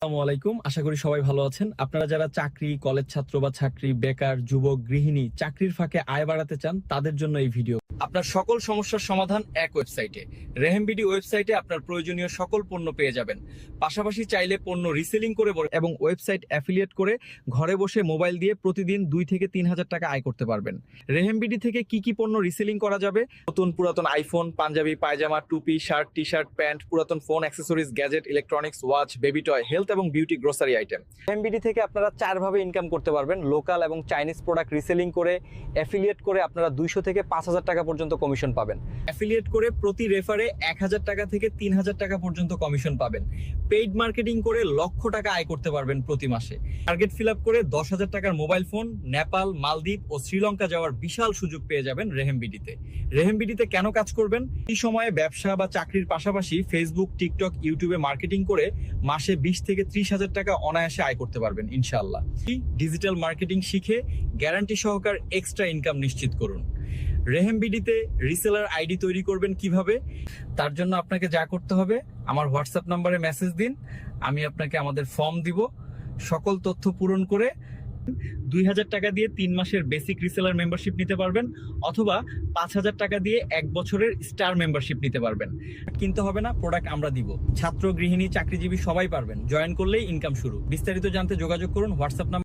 আসসালামু আলাইকুম, আশা করি সবাই ভালো আছেন। আপনারা যারা চাকরি, কলেজ ছাত্র বা ছাত্রী, বেকার, যুবক, গৃহিণী, চাকরির ফাঁকে আয় বাড়াতে চান তাদের জন্য এই ভিডিও। আপনার সকল সমস্যার সমাধান এক ওয়েবসাইটে। রেহেমবিডি ওয়েবসাইটে আপনার প্রয়োজনীয় সকল পণ্য পেয়ে যাবেন। পাশাপাশি চাইলে পণ্য রিসেলিং করে এবং ওয়েবসাইট অ্যাফিলিয়েট করে ঘরে বসে মোবাইল দিয়ে প্রতিদিন 2 থেকে 3 হাজার টাকা আয় করতে পারবেন। রেহেমবিডি থেকে কি কি পণ্য রিসেলিং করা যাবে? নতুন পুরাতন আইফোন, পাঞ্জাবি, পায়জামা, টুপি, শার্ট, টি শার্ট, প্যান্ট, পুরাতন phone, accessories, gadget, electronics, watch, baby toy, health এবং বিউটি গ্রোসারি আইটেম। রেহেমবিডি থেকে আপনারা 4 ভাবে ইনকাম করতে পারবেন। লোকাল এবং চাইনিজ প্রোডাক্ট রিসেলিং করে, অ্যাফিলিয়েট করে আপনারা 200 থেকে 5,000 টাকা পর্যন্ত কমিশন পাবেন। অ্যাফিলিয়েট করে প্রতি রেফারে 1,000 টাকা থেকে 3,000 টাকা পর্যন্ত কমিশন পাবেন। পেইড মার্কেটিং করে লক্ষ টাকা আয় করতে পারবেন প্রতি মাসে। টার্গেট ফিল আপ করে 10,000 টাকার মোবাইল ফোন, নেপাল, মালদ্বীপ ও শ্রীলঙ্কা যাওয়ার বিশাল সুযোগ পেয়ে যাবেন রেহেমবিডিতে। রেহেমবিডিতে কেন কাজ করবেন? এই সময়ে ব্যবসা বা চাকরির পাশাপাশি ফেসবুক, টিকটক, ইউটিউবে মার্কেটিং করে মাসে 20 থেকে 30,000 টাকা অনায়াসে আয় করতে পারবেন ইনশাআল্লাহ। ডিজিটাল মার্কেটিং শিখে গ্যারান্টি সহকার এক্সট্রা ইনকাম নিশ্চিত করুন। রেহেমবিডিতে রিসেলার আইডি তৈরি করবেন কিভাবে? তার জন্য আপনাকে যা করতে হবে, আমার হোয়াটসঅ্যাপ নম্বরে মেসেজ দিন, আমি আপনাকে আমাদের ফর্ম দিব। সকল তথ্য পূরণ করে 2,000 টাকা দিয়ে 3 মাসের বেসিক রিসেলার মেম্বারশিপ নিতে পারবেন, অথবা 5,000 টাকা দিয়ে 1 বছরের স্টার মেম্বারশিপ নিতে পারবেন। কিনতে হবে না, প্রোডাক্ট আমরা দিব। ছাত্র, গৃহিণী, চাকরিজীবী সবাই পারবেন। জয়েন করলেই ইনকাম শুরু। বিস্তারিত জানতে যোগাযোগ করুন হোয়াটসঅ্যাপ নাম্বার।